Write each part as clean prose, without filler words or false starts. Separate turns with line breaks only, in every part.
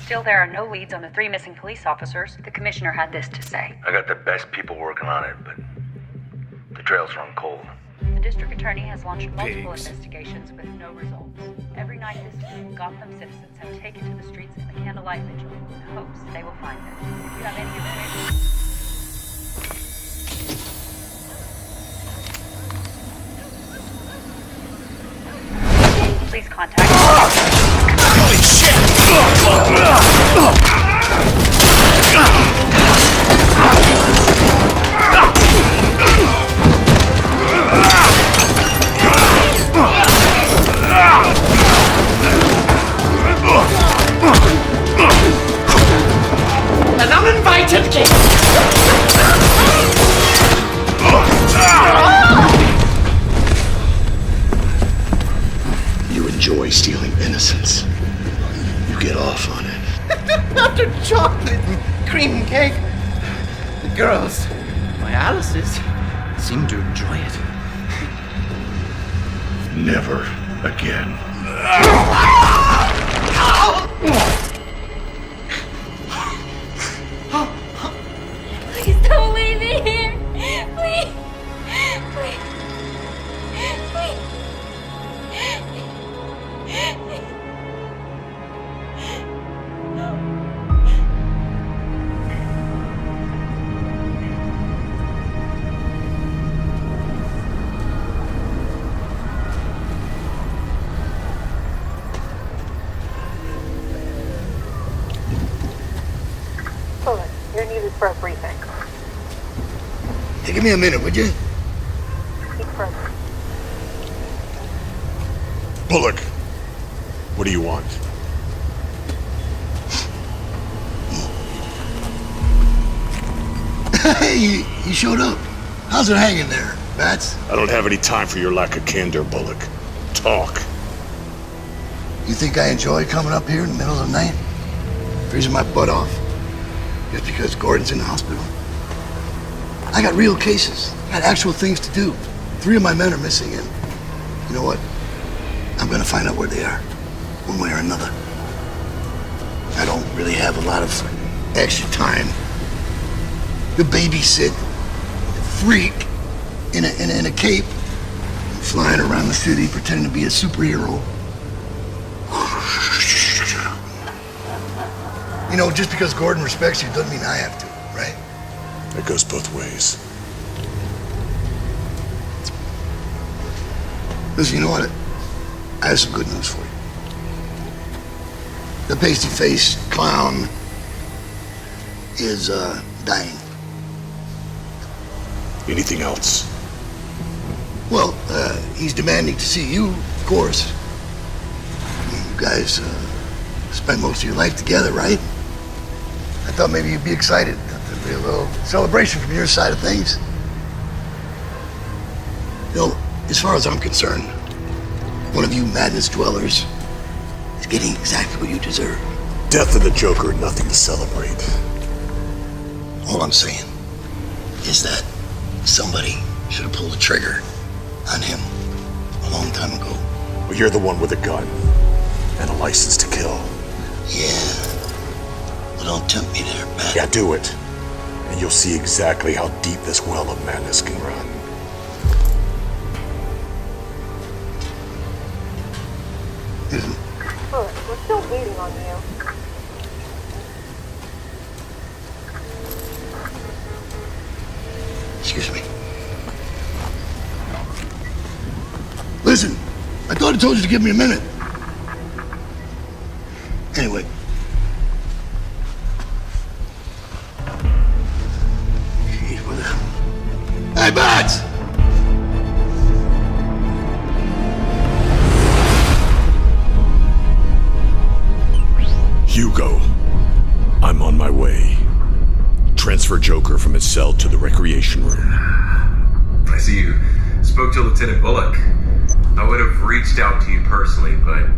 Still, there are no leads on the 3 missing police officers. The commissioner had this to say.
I got the best people working on it, but the trails run cold.
The district attorney has launched multiple investigations with no results. Every night this week, Gotham citizens have taken to the streets in the candlelight vigil in hopes they will find them. If you have any information... Please contact...
Holy shit!
An uninvited guest!
You enjoy stealing innocence. You get off on it.
After chocolate and cream cake, the girls, my Alice's, seem to enjoy it.
Never again.
Please don't leave me here. Please. Please. Please.
Bullet, you're needed for a briefing.
Hey, give me a minute, would you?
Speak further.
Bullock, what do you want?
Hey, you showed up. How's it hanging there, Bats?
I don't have any time for your lack of candor, Bullock. Talk.
You think I enjoy coming up here in the middle of the night? Freezing my butt off? Just because Gordon's in the hospital? I got real cases. I got actual things to do. 3 of my men are missing, and you know what? I'm gonna find out where they are, one way or another. I don't really have a lot of extra time to babysit a freak in a cape, flying around the city pretending to be a superhero. You know, just because Gordon respects you doesn't mean I have to, right?
It goes both ways.
Listen, you know what? I have some good news for you. The pasty-faced clown is, dying.
Anything else?
Well, he's demanding to see you, of course. You guys, spent most of your life together, right? I thought maybe you'd be excited. There'd be a little celebration from your side of things. You know, as far as I'm concerned, one of you madness dwellers is getting exactly what you deserve.
Death of the Joker, nothing to celebrate.
All I'm saying is that somebody should have pulled the trigger on him a long time ago.
Well, you're the one with a gun and a license to kill.
Yeah. Well, don't tempt me there, Pat.
Yeah, do it. And you'll see exactly how deep this well of madness can run.
Bullet, we're still waiting on you.
Listen, I thought I told you to give me a minute. Anyway. Gee, what the... Hey, Bats!
Hugo, I'm on my way. Transfer Joker from his cell to the recreation room.
I see you spoke to Lieutenant Bullock. I would have reached out to you personally, but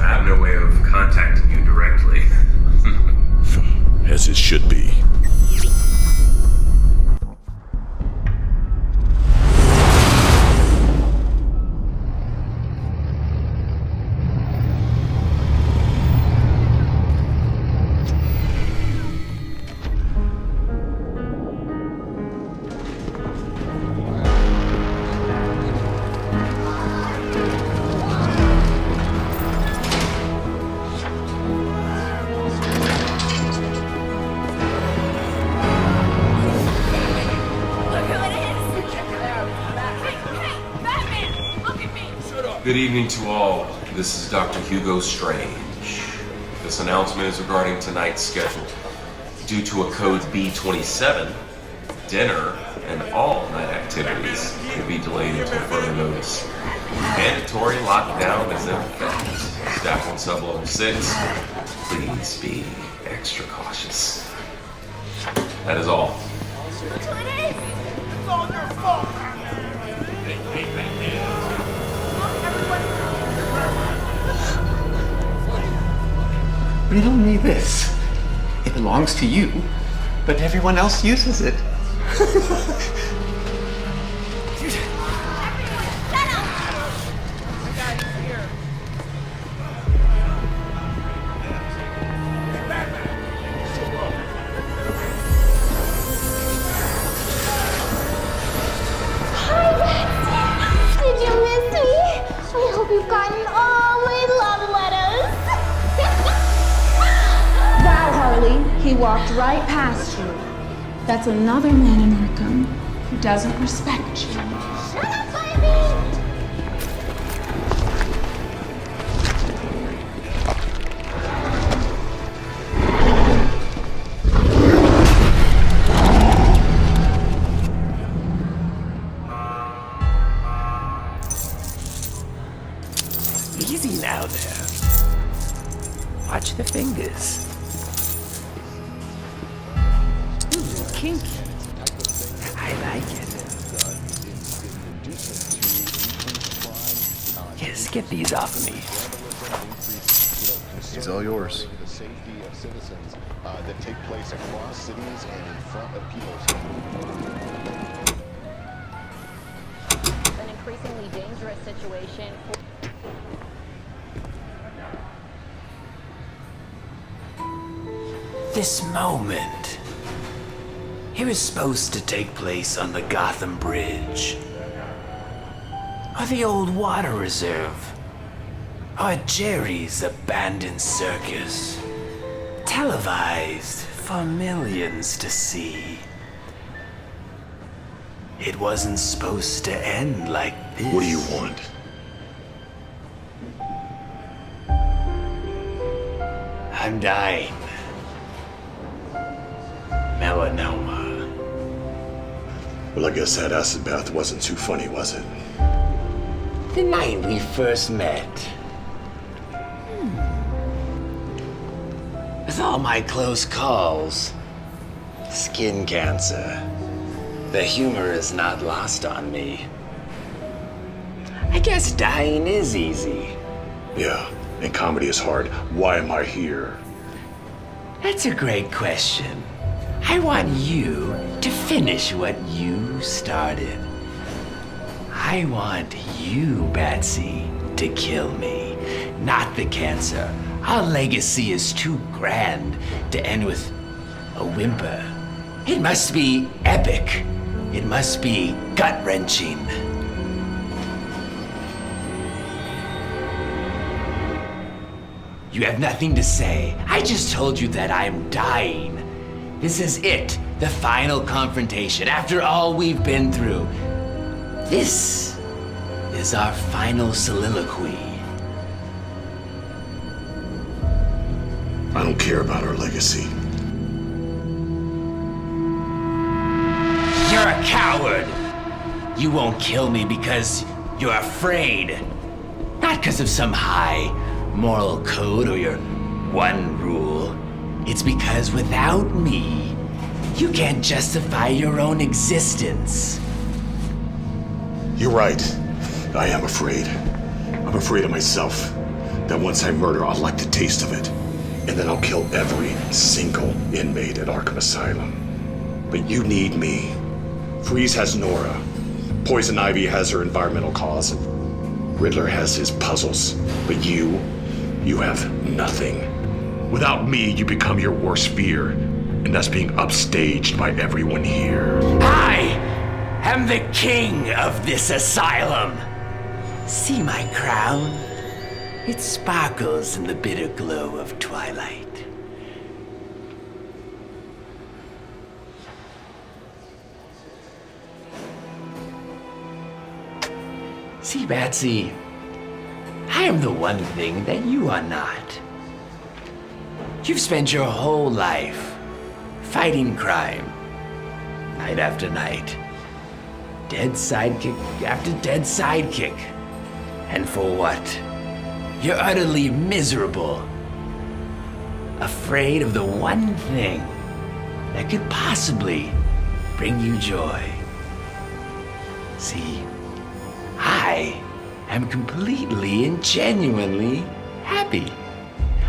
I have no way of contacting you directly.
As it should be.
Good evening to all. This is Dr. Hugo Strange. This announcement is regarding tonight's schedule. Due to a code B27, dinner and all night activities will be delayed until further notice. Mandatory lockdown is in effect. Staff on sub-level 6, please be extra cautious. That is all.
Read only this. It belongs to you, but everyone else uses it.
Did you miss me? I hope you've gotten all my love letters.
Wow, Harley, he walked right past you. That's another man in Arkham who doesn't respect you.
Shut up, baby!
Easy now there. Watch the fingers. Ooh, kinky. I like it. Yes, get these off of me.
It's all yours. The safety of citizens that take place across cities and in front of people's
An increasingly dangerous situation.
This moment, it was supposed to take place on the Gotham Bridge, or the old water reserve, or Jerry's abandoned circus, televised for millions to see. It wasn't supposed to end like this.
What do you want?
I'm dying. Melanoma.
Well, I guess that acid bath wasn't too funny, was it?
The night we first met. With all my close calls, skin cancer, the humor is not lost on me. I guess dying is easy.
Yeah, and comedy is hard. Why am I here?
That's a great question. I want you to finish what you started. I want you, Batsy, to kill me, not the cancer. Our legacy is too grand to end with a whimper. It must be epic. It must be gut-wrenching. You have nothing to say. I just told you that I'm dying. This is it, the final confrontation after all we've been through. This is our final soliloquy.
I don't care about our legacy.
You're a coward! You won't kill me because you're afraid. Not because of some high moral code or your one rule. It's because without me, you can't justify your own existence.
You're right. I am afraid. I'm afraid of myself. That once I murder, I'll like the taste of it. And then I'll kill every single inmate at Arkham Asylum. But you need me. Freeze has Nora. Poison Ivy has her environmental cause. And Riddler has his puzzles. But you have nothing. Without me, you become your worst fear. And that's being upstaged by everyone here.
I am the king of this asylum. See my crown? It sparkles in the bitter glow of twilight. See, Batsy, I am the one thing that you are not. You've spent your whole life fighting crime, night after night. Dead sidekick after dead sidekick. And for what? You're utterly miserable. Afraid of the one thing that could possibly bring you joy. See, I am completely and genuinely happy.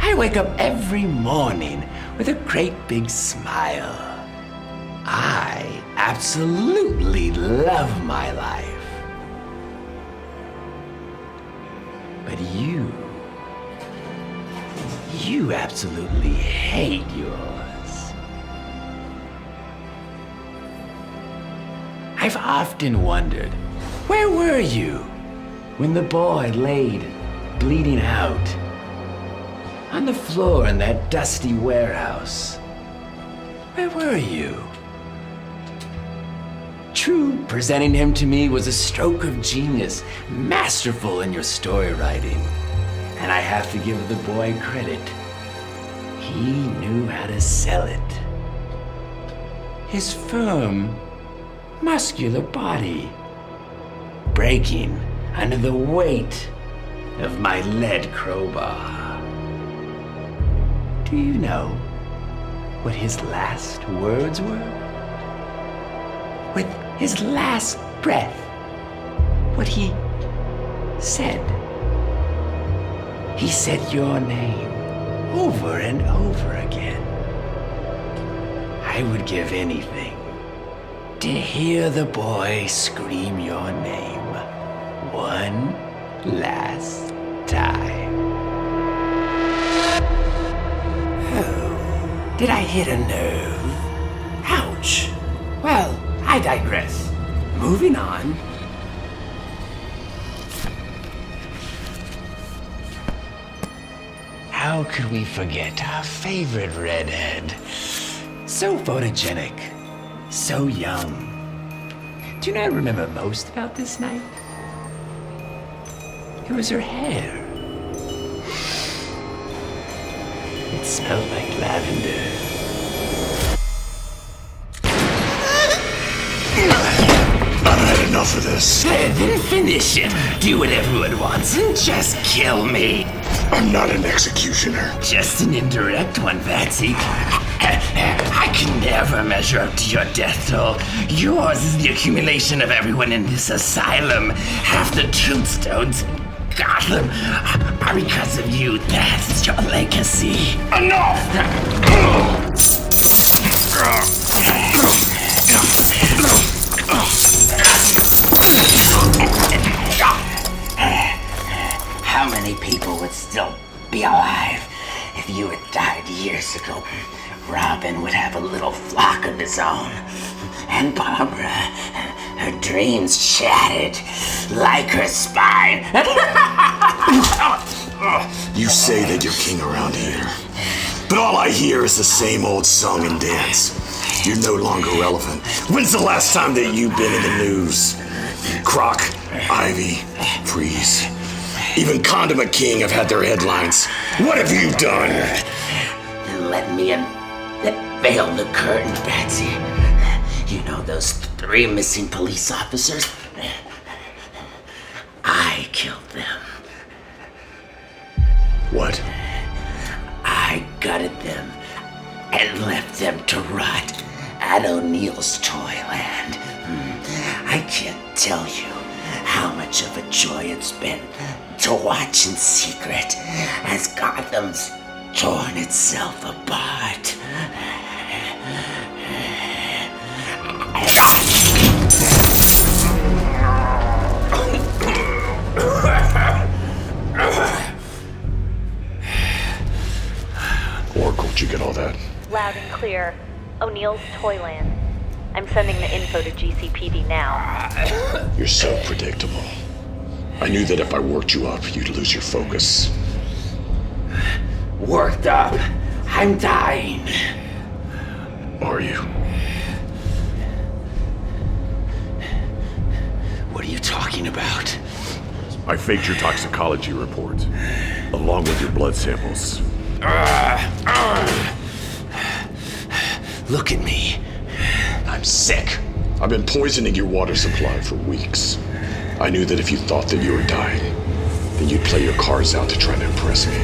I wake up every morning with a great big smile. I absolutely love my life. But you absolutely hate yours. I've often wondered, where were you when the boy laid bleeding out on the floor in that dusty warehouse? Where were you? True, presenting him to me was a stroke of genius, masterful in your story writing. And I have to give the boy credit. He knew how to sell it. His firm, muscular body, breaking under the weight of my lead crowbar. Do you know what his last words were? With his last breath, what he said. He said your name over and over again. I would give anything to hear the boy scream your name one last time. Oh, did I hit a nerve? Ouch. Well, I digress. Moving on. How could we forget our favorite redhead? So photogenic, so young. Do you know what I remember most about this night? It was her hair. It smelled like lavender.
Enough of this.
Then finish it. Do what everyone wants and just kill me.
I'm not an executioner.
Just an indirect one, Batsy. I can never measure up to your death toll. Yours is the accumulation of everyone in this asylum. Half the tombstones in Gotham are because of you. That's your legacy.
Enough!
How many people would still be alive if you had died years ago? Robin would have a little flock of his own. And Barbara, her dreams shattered like her spine.
You say that you're king around here, but all I hear is the same old song and dance. You're no longer relevant. When's the last time that you've been in the news? Croc, Ivy, Freeze, even Condiment King have had their headlines. What have you done?
Let me unveil the curtain, Patsy. You know those 3 missing police officers? I killed them.
What?
I gutted them and left them to rot at O'Neill's Toyland. I can't tell you how much of a joy it's been to watch in secret as Gotham's torn itself apart.
Oracle, did you get all that?
Loud and clear. O'Neill's Toyland. I'm sending the info to GCPD now.
You're so predictable. I knew that if I worked you up, you'd lose your focus.
Worked up. I'm dying.
Are you?
What are you talking about?
I faked your toxicology report, along with your blood samples.
Look at me. I'm sick.
I've been poisoning your water supply for weeks. I knew that if you thought that you were dying, then you'd play your cards out to try to impress me.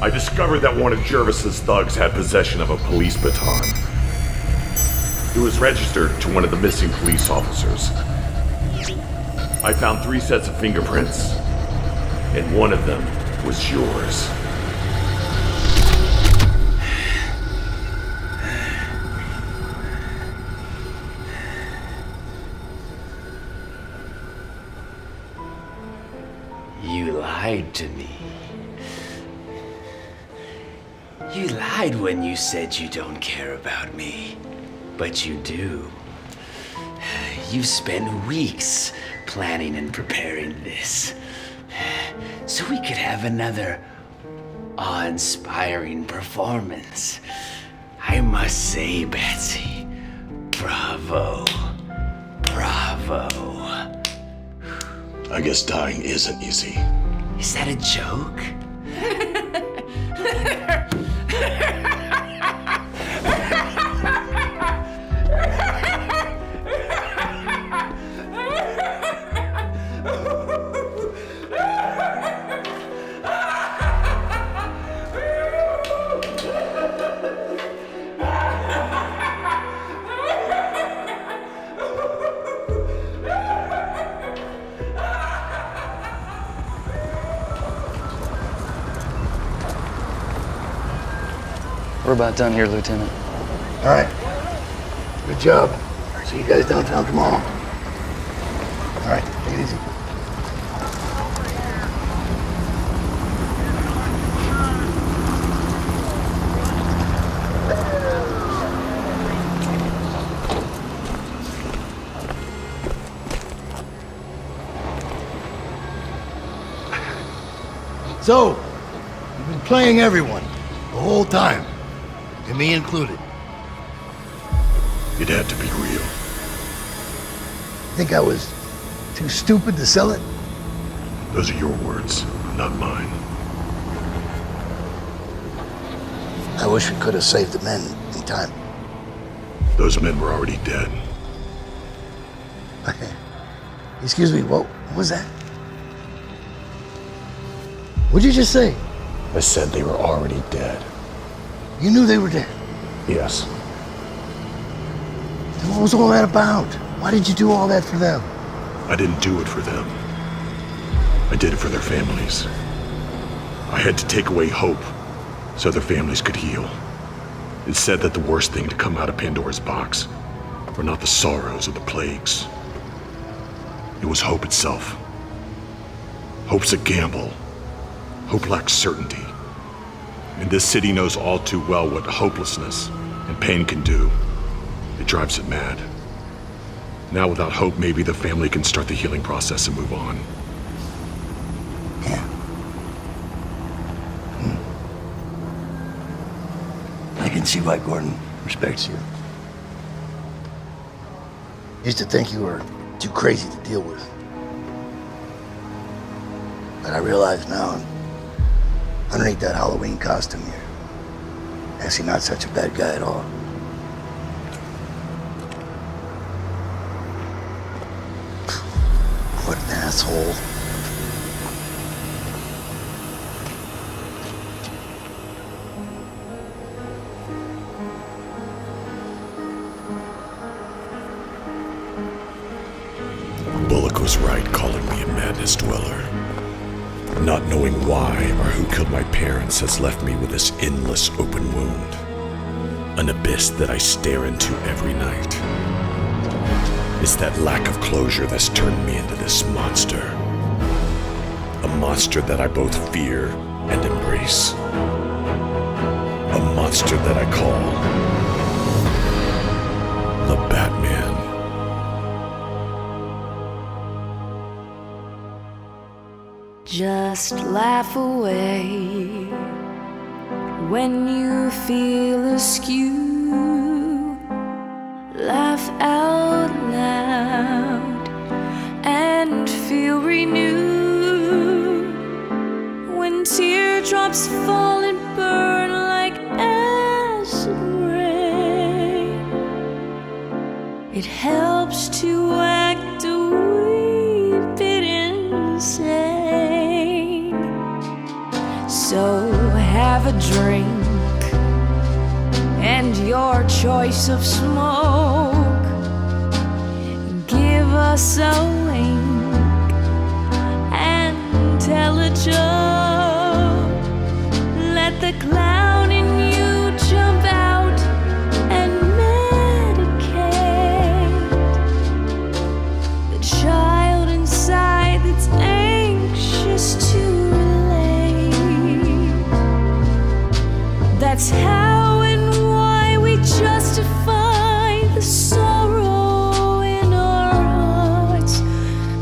I discovered that one of Jervis's thugs had possession of a police baton. It was registered to one of the missing police officers. I found 3 sets of fingerprints, and one of them was yours.
You lied to me. You lied when you said you don't care about me, but you do. You've spent weeks planning and preparing this, so we could have another awe-inspiring performance. I must say, Betsy, bravo, bravo.
I guess dying isn't easy.
Is that a joke?
We're about done here, Lieutenant.
All right. Good job. See you guys downtown tomorrow. All right, take it easy. So, you've been playing everyone the whole time, and me included.
It had to be real.
Think I was too stupid to sell it?
Those are your words, not mine.
I wish we could have saved the men in time.
Those men were already dead.
Excuse me, what was that? What'd you just say?
I said they were already dead.
You knew they were dead.
Yes.
Then what was all that about? Why did you do all that for them?
I didn't do it for them. I did it for their families. I had to take away hope so their families could heal. It's said that the worst thing to come out of Pandora's box were not the sorrows or the plagues. It was hope itself. Hope's a gamble. Hope lacks certainty. And this city knows all too well what hopelessness and pain can do. It drives it mad. Now without hope, maybe the family can start the healing process and move on.
Yeah. I can see why Gordon respects you. Used to think you were too crazy to deal with. But I realize now, underneath that Halloween costume, you're actually not such a bad guy at all. What an asshole.
Bullock was right calling me a madness dweller. Not knowing why or who killed my parents has left me with this endless open wound. An abyss that I stare into every night. It's that lack of closure that's turned me into this monster. A monster that I both fear and embrace. A monster that I call the Batman.
Just laugh away when you feel askew. Laugh out loud and feel renewed. When teardrops fall and burn like acid rain, it helps to act a wee bit insane. So have a drink and your choice of smoke. Give us a wink and tell a joke. Let the clown in you jump out and medicate the child inside that's anxious to relate. That's how and why we justify the sorrow in our hearts.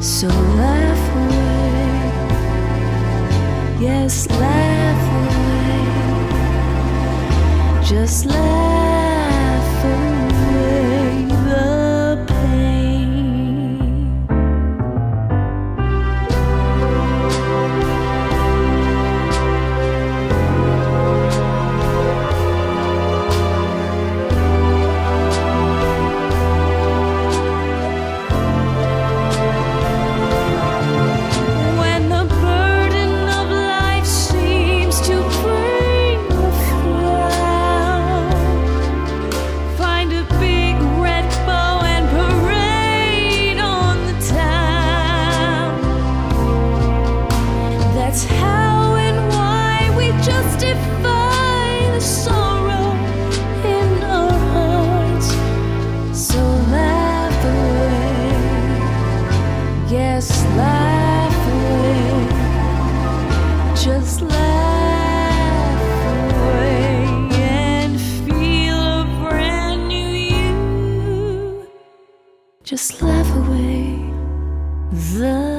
So laugh away, yes, laugh away. Just laugh away the pain. When the burden of life seems to bring a frown, find a big red bow and parade on the town. That's how and why we justify the sorrow in our hearts. So laugh away, yes, laugh away. Just laugh away and feel a brand new you. Just laugh away the